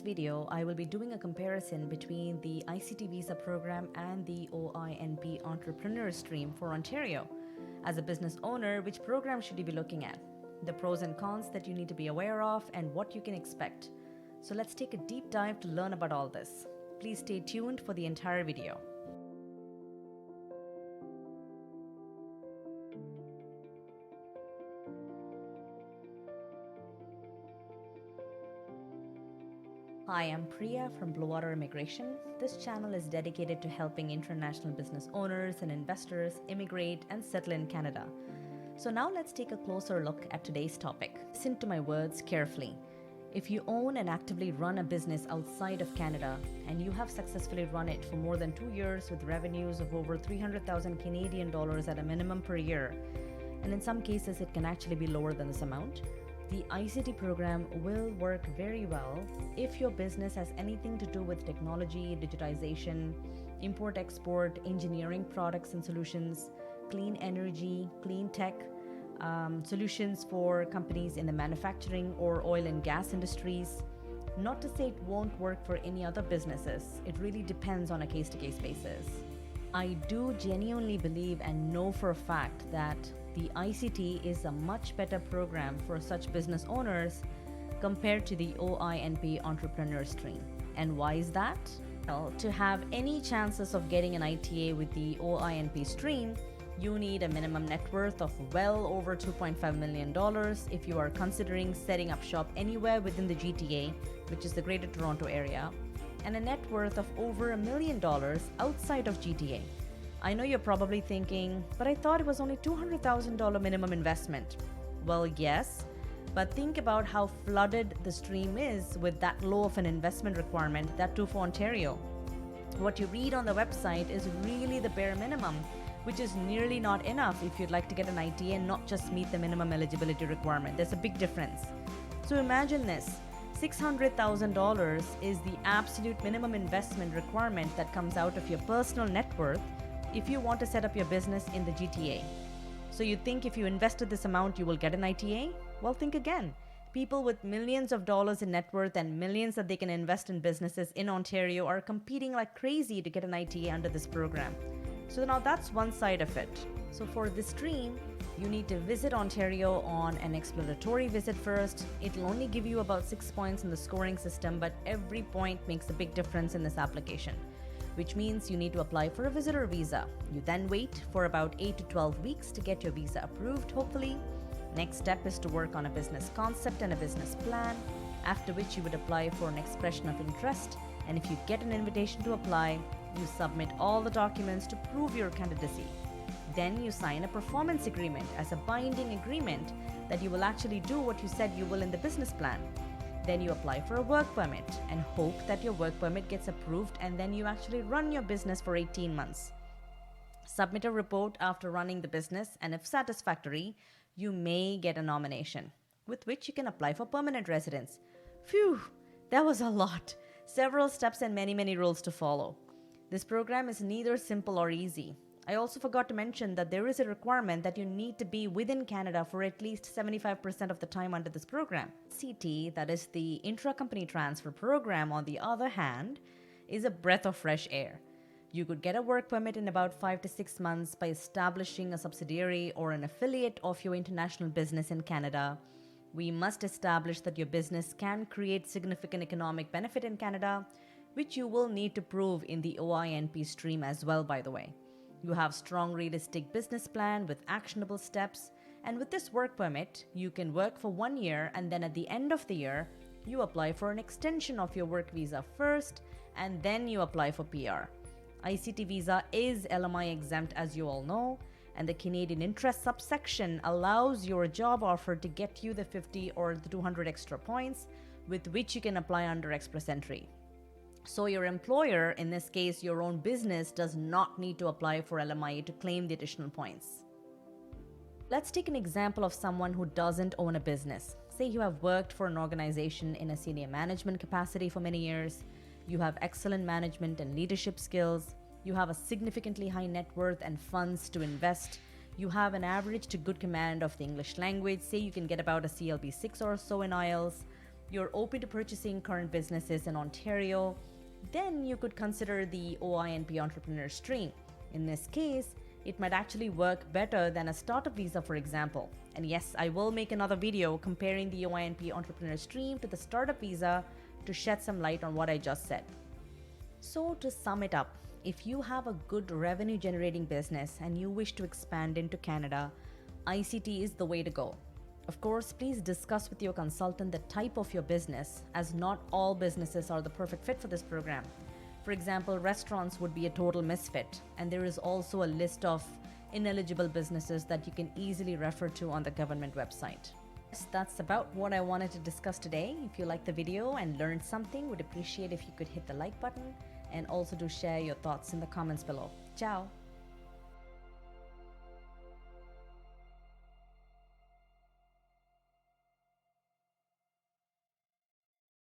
video, I will be doing a comparison between the ICT Visa program and the OINP Entrepreneur stream for Ontario. As a business owner, which program should you be looking at? The pros and cons that you need to be aware of and what you can expect. So let's take a deep dive to learn about all this. Please stay tuned for the entire video. Hi, I'm Priya from Blue Water Immigration. This channel is dedicated to helping international business owners and investors immigrate and settle in Canada. So now let's take a closer look at today's topic. Listen to my words carefully. If you own and actively run a business outside of Canada and you have successfully run it for more than 2 years with revenues of over 300,000 Canadian dollars at a minimum per year, and in some cases it can actually be lower than this amount, the ICT program will work very well if your business has anything to do with technology, digitization, import-export, engineering products and solutions, clean energy, clean tech, solutions for companies in the manufacturing or oil and gas industries. Not to say it won't work for any other businesses, it really depends on a case-to-case basis. I do genuinely believe and know for a fact that the ICT is a much better program for such business owners compared to the OINP Entrepreneur stream. And why is that? Well, to have any chances of getting an ITA with the OINP stream, you need a minimum net worth of well over $2.5 million if you are considering setting up shop anywhere within the GTA, which is the Greater Toronto Area, and a net worth of over $1 million outside of GTA. I know you're probably thinking, but I thought it was only $200,000 minimum investment. Well, yes, but think about how flooded the stream is with that low of an investment requirement, that too for Ontario. What you read on the website is really the bare minimum, which is nearly not enough if you'd like to get an ITA and not just meet the minimum eligibility requirement. There's a big difference. So imagine this. $600,000 is the absolute minimum investment requirement that comes out of your personal net worth if you want to set up your business in the GTA. So you think if you invested this amount, you will get an ITA? Well, think again. People with millions of dollars in net worth and millions that they can invest in businesses in Ontario are competing like crazy to get an ITA under this program. So now that's one side of it. So for this stream, you need to visit Ontario on an exploratory visit first. It'll only give you about 6 points in the scoring system, but every point makes a big difference in this application, which means you need to apply for a visitor visa. You then wait for about 8 to 12 weeks to get your visa approved, hopefully. Next step is to work on a business concept and a business plan, after which you would apply for an expression of interest. And if you get an invitation to apply, you submit all the documents to prove your candidacy. Then you sign a performance agreement as a binding agreement that you will actually do what you said you will in the business plan. Then you apply for a work permit and hope that your work permit gets approved, and then you actually run your business for 18 months. Submit a report after running the business, and if satisfactory, you may get a nomination, with which you can apply for permanent residence. Phew, that was a lot. Several steps and many rules to follow. This program is neither simple or easy. I also forgot to mention that there is a requirement that you need to be within Canada for at least 75% of the time under this program. CT, that is the intra-company transfer program, on the other hand, is a breath of fresh air. You could get a work permit in about 5 to 6 months by establishing a subsidiary or an affiliate of your international business in Canada. We must establish that your business can create significant economic benefit in Canada, which you will need to prove in the OINP stream as well, by the way. You have strong, realistic business plan with actionable steps, and with this work permit, you can work for 1 year, and then at the end of the year, you apply for an extension of your work visa first, and then you apply for PR. ICT Visa is LMI exempt, as you all know, and the Canadian interest subsection allows your job offer to get you the 50 or the 200 extra points with which you can apply under Express Entry. So your employer, in this case your own business, does not need to apply for LMI to claim the additional points. Let's take an example of someone who doesn't own a business. Say you have worked for an organization in a senior management capacity for many years. You have excellent management and leadership skills. You have a significantly high net worth and funds to invest. You have an average to good command of the English language. Say you can get about a CLB 6 or so in IELTS. you're open to purchasing current businesses in Ontario, then you could consider the OINP Entrepreneur stream. In this case, it might actually work better than a startup visa, for example. And yes, I will make another video comparing the OINP Entrepreneur stream to the startup visa to shed some light on what I just said. So to sum it up, if you have a good revenue generating business and you wish to expand into Canada, ICT is the way to go. Of course, please discuss with your consultant the type of your business, as not all businesses are the perfect fit for this program. For example, restaurants would be a total misfit, and there is also a list of ineligible businesses that you can easily refer to on the government website. That's about what I wanted to discuss today. If you liked the video and learned something, would appreciate if you could hit the like button and also do share your thoughts in the comments below. Ciao!